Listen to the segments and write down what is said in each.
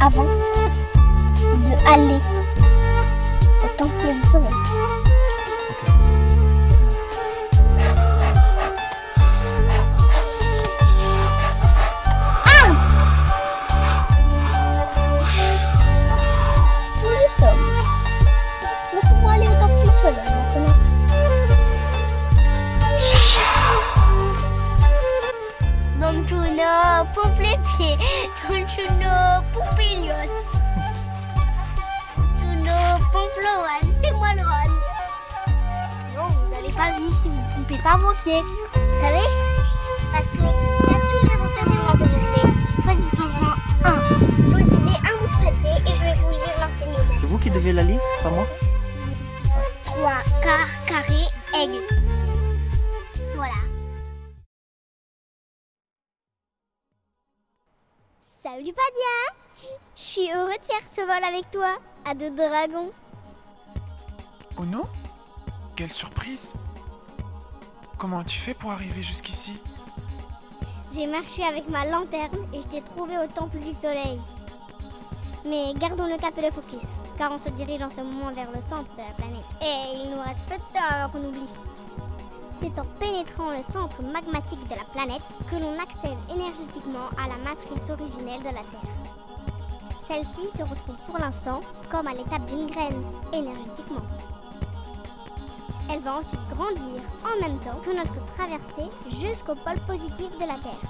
avant de aller au temple du soleil. Ok. Nous y sommes. Nous pouvons aller au temple du soleil maintenant. Donjuno Pouplépied, Donjuno Poupélios, Donjuno Pomploane, c'est moi le rôle. Non, vous n'allez pas vivre si vous ne pompez pas vos pieds. Vous savez? Parce que il y a tous les enseignements que vous faites. Choisissez-en un. Choisissez un bout de papier et je vais vous lire l'enseignement. C'est vous qui devez la lire, c'est pas moi? 3 quarts, carré, aigle. Voilà. Salut Padia! Je suis heureux de faire ce vol avec toi, à deux dragons. Oh non? Quelle surprise! Comment as-tu fait pour arriver jusqu'ici? J'ai marché avec ma lanterne et je t'ai trouvé au temple du soleil. Mais gardons le cap et le focus, car on se dirige en ce moment vers le centre de la planète. Et il nous reste peu de temps avant qu'on oublie. C'est en pénétrant le centre magmatique de la planète que l'on accède énergétiquement à la matrice originelle de la Terre. Celle-ci se retrouve pour l'instant comme à l'étape d'une graine, énergétiquement. Elle va ensuite grandir en même temps que notre traversée jusqu'au pôle positif de la Terre.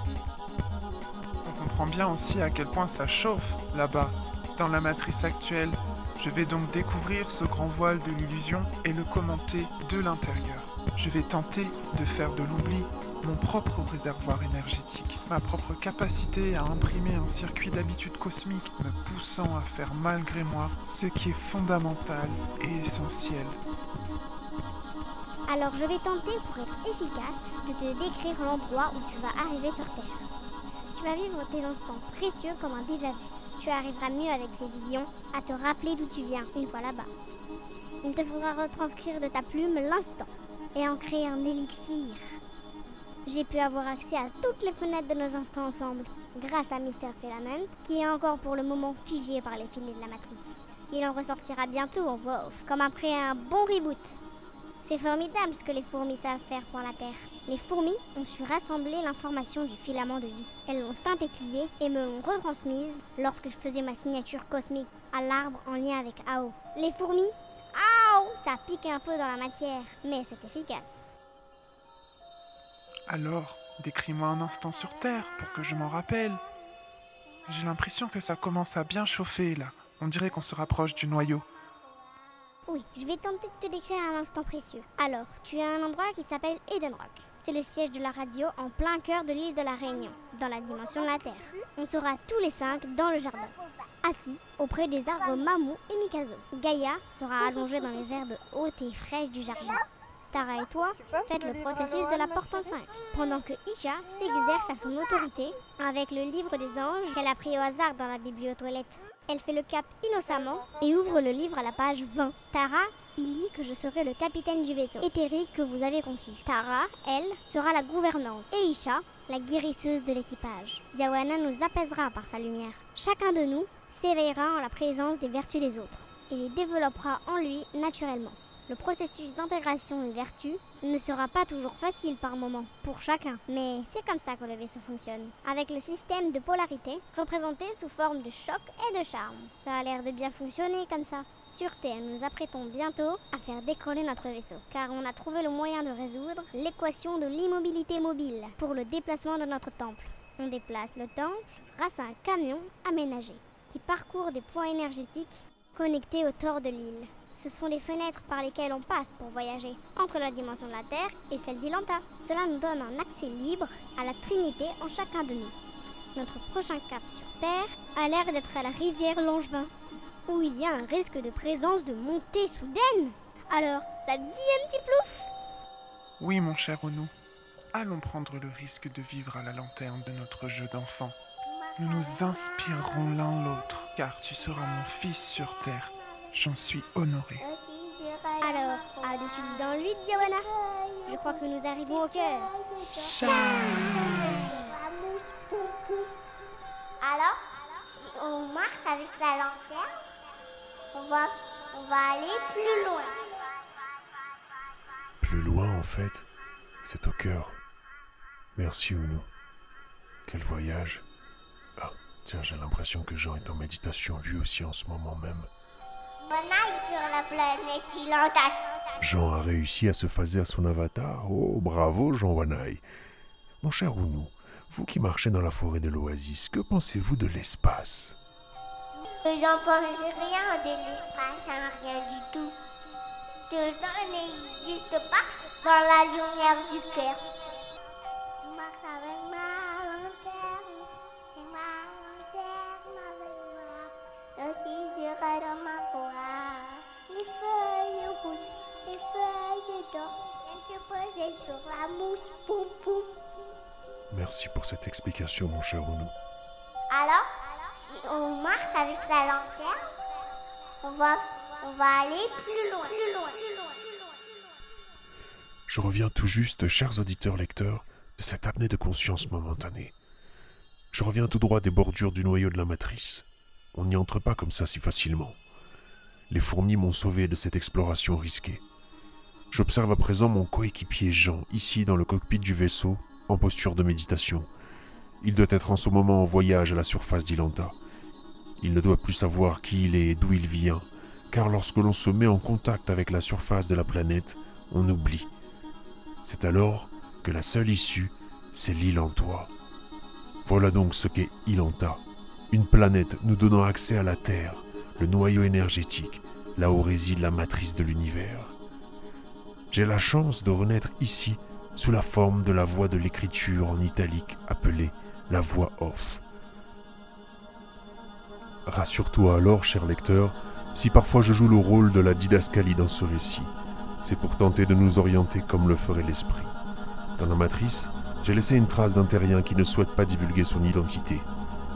On comprend bien aussi à quel point ça chauffe là-bas, dans la matrice actuelle. Je vais donc découvrir ce grand voile de l'illusion et le commenter de l'intérieur. Je vais tenter de faire de l'oubli mon propre réservoir énergétique, ma propre capacité à imprimer un circuit d'habitude cosmique, me poussant à faire malgré moi ce qui est fondamental et essentiel. Alors je vais tenter, pour être efficace, de te décrire l'endroit où tu vas arriver sur Terre. Tu vas vivre tes instants précieux comme un déjà-vu. Tu arriveras mieux avec ces visions à te rappeler d'où tu viens une fois là-bas. Il te faudra retranscrire de ta plume l'instant et en créer un élixir. J'ai pu avoir accès à toutes les fenêtres de nos instants ensemble, grâce à Mr. Filament, qui est encore pour le moment figé par les filets de la matrice. Il en ressortira bientôt en voix off, comme après un bon reboot. C'est formidable ce que les fourmis savent faire pour la Terre. Les fourmis ont su rassembler l'information du filament de vie. Elles l'ont synthétisée et me l'ont retransmise lorsque je faisais ma signature cosmique à l'arbre en lien avec AO. Les fourmis, ça pique un peu dans la matière, mais c'est efficace. Alors, décris-moi un instant sur Terre pour que je m'en rappelle. J'ai l'impression que ça commence à bien chauffer là. On dirait qu'on se rapproche du noyau. Oui, je vais tenter de te décrire un instant précieux. Alors, tu as un endroit qui s'appelle Eden Rock. C'est le siège de la radio en plein cœur de l'île de la Réunion, dans la dimension de la Terre. On sera tous les 5 dans le jardin, assis auprès des arbres Mamou et Mikazo. Gaïa sera allongée dans les herbes hautes et fraîches du jardin. Tara et toi faites le processus de la porte en 5, pendant que Isha s'exerce à son autorité avec le livre des anges qu'elle a pris au hasard dans la bibliotoilette. Elle fait le cap innocemment et ouvre le livre à la page 20. Tara y lit que je serai le capitaine du vaisseau éthérique que vous avez conçu. Tara, elle, sera la gouvernante et Isha, la guérisseuse de l'équipage. Diawana nous apaisera par sa lumière. Chacun de nous s'éveillera en la présence des vertus des autres et les développera en lui naturellement. Le processus d'intégration des vertus ne sera pas toujours facile par moment, pour chacun, mais c'est comme ça que le vaisseau fonctionne, avec le système de polarité représenté sous forme de choc et de charme. Ça a l'air de bien fonctionner comme ça. Sur Terre, nous nous apprêtons bientôt à faire décoller notre vaisseau, car on a trouvé le moyen de résoudre l'équation de l'immobilité mobile pour le déplacement de notre temple. On déplace le temple grâce à un camion aménagé, qui parcourt des points énergétiques connectés au tort de l'île. Ce sont les fenêtres par lesquelles on passe pour voyager entre la dimension de la Terre et celle d'Ilanta. Cela nous donne un accès libre à la Trinité en chacun de nous. Notre prochain cap sur Terre a l'air d'être à la rivière Langevin, où il y a un risque de présence de montée soudaine. Alors, ça te dit un petit plouf? Oui, mon cher Onou. Allons prendre le risque de vivre à la lanterne de notre jeu d'enfant. Nous nous inspirerons l'un l'autre, car tu seras mon fils sur Terre. J'en suis honoré. Alors, à de suite dans l'huile, Diawana. Je crois que nous arrivons au cœur. Alors, on marche avec fait, c'est au cœur. Merci Ounou. Quel voyage. Ah, tiens, j'ai l'impression que Jean est en méditation lui aussi en ce moment même. Wanaï sur la planète Ilanta. Jean a réussi à se phaser à son avatar. Oh, bravo Jean Wanaï. Mon cher Ounou, vous qui marchez dans la forêt de l'Oasis, que pensez-vous de l'espace? J'en pense rien de l'espace, ça n'a rien du tout. Dedans n'existe pas dans la lumière du cœur. Je marche avec ma lanterne, et ma lanterne avec moi. Aussi j'irai dans ma voie. Les feuilles rouges, les feuilles d'or, viennent se poser sur la mousse, poum poum. Merci pour cette explication, mon cher Ounou. Alors, si on marche avec sa lanterne, on va aller plus loin. Je reviens tout juste, chers auditeurs lecteurs, de cette apnée de conscience momentanée. Je reviens tout droit des bordures du noyau de la matrice. On n'y entre pas comme ça si facilement. Les fourmis m'ont sauvé de cette exploration risquée. J'observe à présent mon coéquipier Jean, ici dans le cockpit du vaisseau, en posture de méditation. Il doit être en ce moment en voyage à la surface d'Ilanta. Il ne doit plus savoir qui il est et d'où il vient, car lorsque l'on se met en contact avec la surface de la planète, on oublie. C'est alors que la seule issue, c'est l'Ilantois. Voilà donc ce qu'est Ilanta, une planète nous donnant accès à la Terre, le noyau énergétique, là où réside la matrice de l'univers. J'ai la chance de renaître ici sous la forme de la voix de l'écriture en italique appelée la voix off. Rassure-toi alors, cher lecteur, si parfois je joue le rôle de la didascalie dans ce récit, c'est pour tenter de nous orienter comme le ferait l'esprit. Dans la matrice, j'ai laissé une trace d'un terrien qui ne souhaite pas divulguer son identité.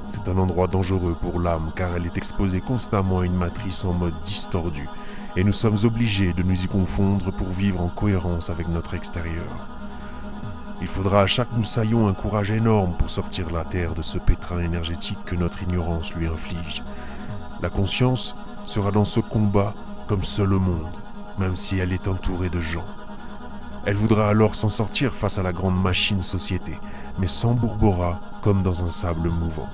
C'est un endroit dangereux pour l'âme car elle est exposée constamment à une matrice en mode distordu et nous sommes obligés de nous y confondre pour vivre en cohérence avec notre extérieur. Il faudra à chaque moussaillon un courage énorme pour sortir la Terre de ce pétrin énergétique que notre ignorance lui inflige. La conscience sera dans ce combat comme seul au monde, même si elle est entourée de gens. Elle voudra alors s'en sortir face à la grande machine société, mais s'embourbera comme dans un sable mouvant.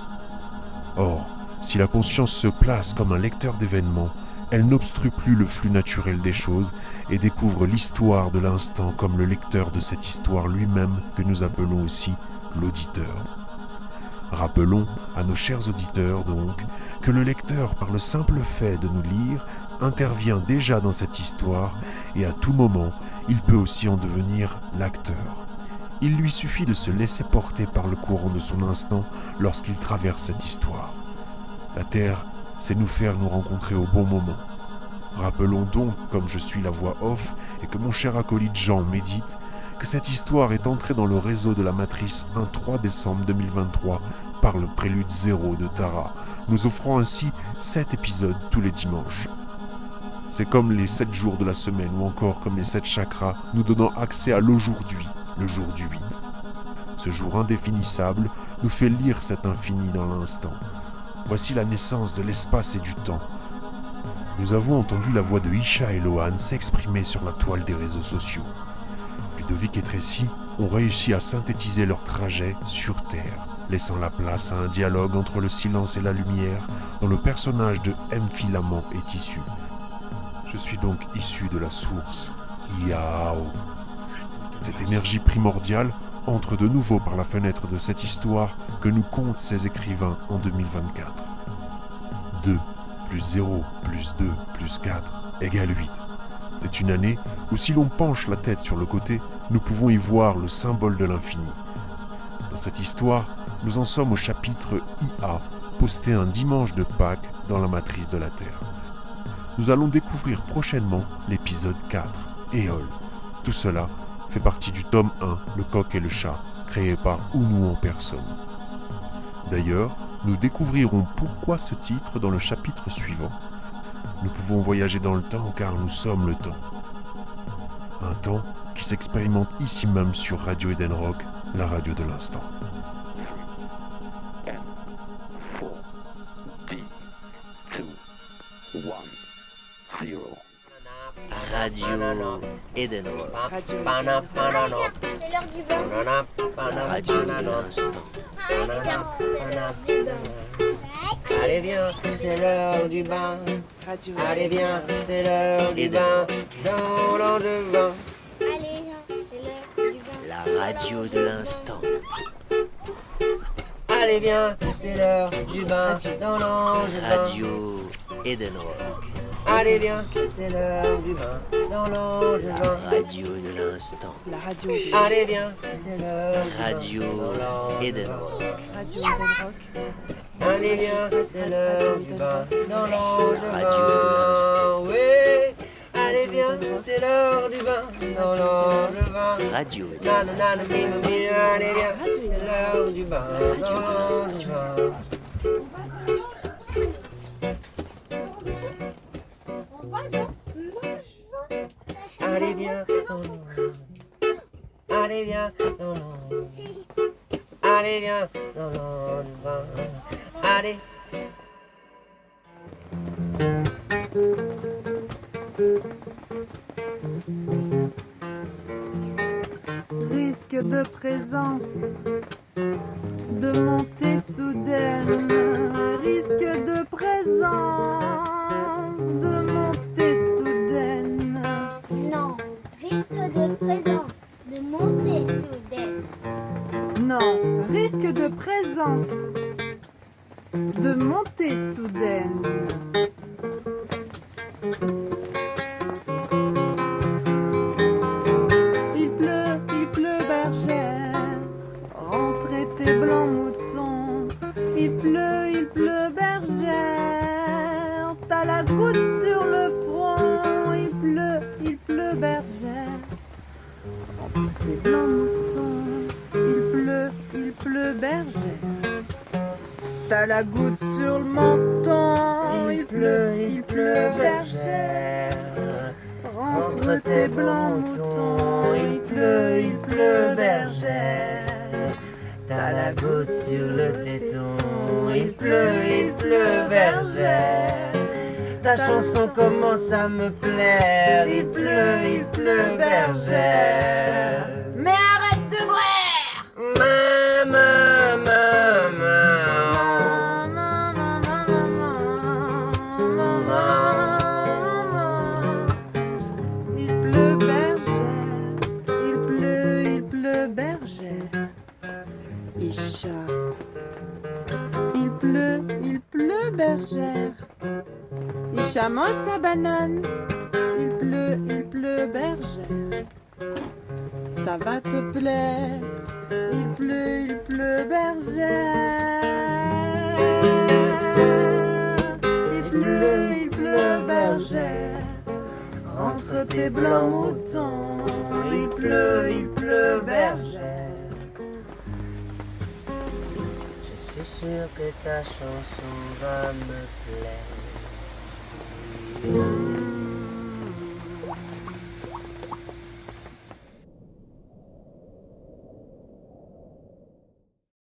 Or, si la conscience se place comme un lecteur d'événements, elle n'obstrue plus le flux naturel des choses et découvre l'histoire de l'instant comme le lecteur de cette histoire lui-même que nous appelons aussi l'auditeur. Rappelons à nos chers auditeurs donc que le lecteur, par le simple fait de nous lire, intervient déjà dans cette histoire et à tout moment, il peut aussi en devenir l'acteur. Il lui suffit de se laisser porter par le courant de son instant lorsqu'il traverse cette histoire. La Terre, c'est nous faire nous rencontrer au bon moment. Rappelons donc, comme je suis la voix off et que mon cher acolyte Jean médite, que cette histoire est entrée dans le réseau de la Matrice un 3 décembre 2023 par le Prélude 0 de Tara, nous offrant ainsi 7 épisodes tous les dimanches. C'est comme les 7 jours de la semaine ou encore comme les 7 chakras nous donnant accès à l'aujourd'hui, le jour du vide. Ce jour indéfinissable nous fait lire cet infini dans l'instant. Voici la naissance de l'espace et du temps. Nous avons entendu la voix de Isha et Lohan s'exprimer sur la toile des réseaux sociaux. Ludovic et Tracy ont réussi à synthétiser leur trajet sur Terre, laissant la place à un dialogue entre le silence et la lumière dont le personnage de M. Filament est issu. Je suis donc issu de la source, Yao. Cette énergie primordiale entre de nouveau par la fenêtre de cette histoire que nous content ces écrivains en 2024. 2 plus 0 plus 2 plus 4 égale 8. C'est une année où si l'on penche la tête sur le côté, nous pouvons y voir le symbole de l'infini. Dans cette histoire, nous en sommes au chapitre IA, posté un dimanche de Pâques dans la matrice de la Terre. Nous allons découvrir prochainement l'épisode 4, Éole. Tout cela fait partie du tome 1, Le coq et le chat, créé par Ounou en personne. D'ailleurs, nous découvrirons pourquoi ce titre dans le chapitre suivant. Nous pouvons voyager dans le temps car nous sommes le temps. Un temps qui s'expérimente ici même sur Radio Eden Rock, la radio de l'instant. radio Eden Rock. C'est l'heure du bain. La radio de l'instant. Allez viens, c'est l'heure du bain. Allez viens, c'est l'heure du bain. Dans l'an de vin. Allez, c'est l'heure du bain. La radio de l'instant. Allez viens, c'est l'heure du bain. Dans l'an de vin. Radio Eden Rock. Allez viens, c'est l'heure du bain. Dans l'an de La vin. radio de l'instant. Allez viens, c'est l'heure du bain. Radio Eden Rock. Allez viens, c'est l'heure du bain. Dans l'an de La radio de l'instant. vin. Oui, allez viens, c'est l'heure du bain. Dans l'an de vin. Radio Eden Nano, nano, mimo, mimo, allez viens, c'est l'heure du bain. Dans l'an de vin. Allez viens, allez viens, allez viens, dans l'an du vin. Allez. Risque de présence, de montée soudaine. Risque de présence, de montée soudaine. Non, risque de présence, de montée soudaine. Non, risque de présence, de montée soudaine. Il pleut, bergère, rentrez tes blancs moutons. Il pleut, bergère, t'as la goutte sur le front. Il pleut, bergère, rentrez tes blancs moutons. Il pleut, bergère, t'as la goutte sur le menton. Il pleut, bergère, rentre tes blancs moutons. Il pleut, bergère, T'as la goutte sur le téton. Il pleut, bergère. Ta chanson commence à me plaire. Il pleut, bergère. mais arrête de braire. Il pleut, bergère, il pleut, bergère. Isha. Il pleut, bergère. Isha mange sa banane. Il pleut, bergère. Ça va te plaire. Il pleut, bergère. Il pleut, bergère. Entre tes blancs moutons. Il pleut, bergère. Je suis sûr que ta chanson va me plaire.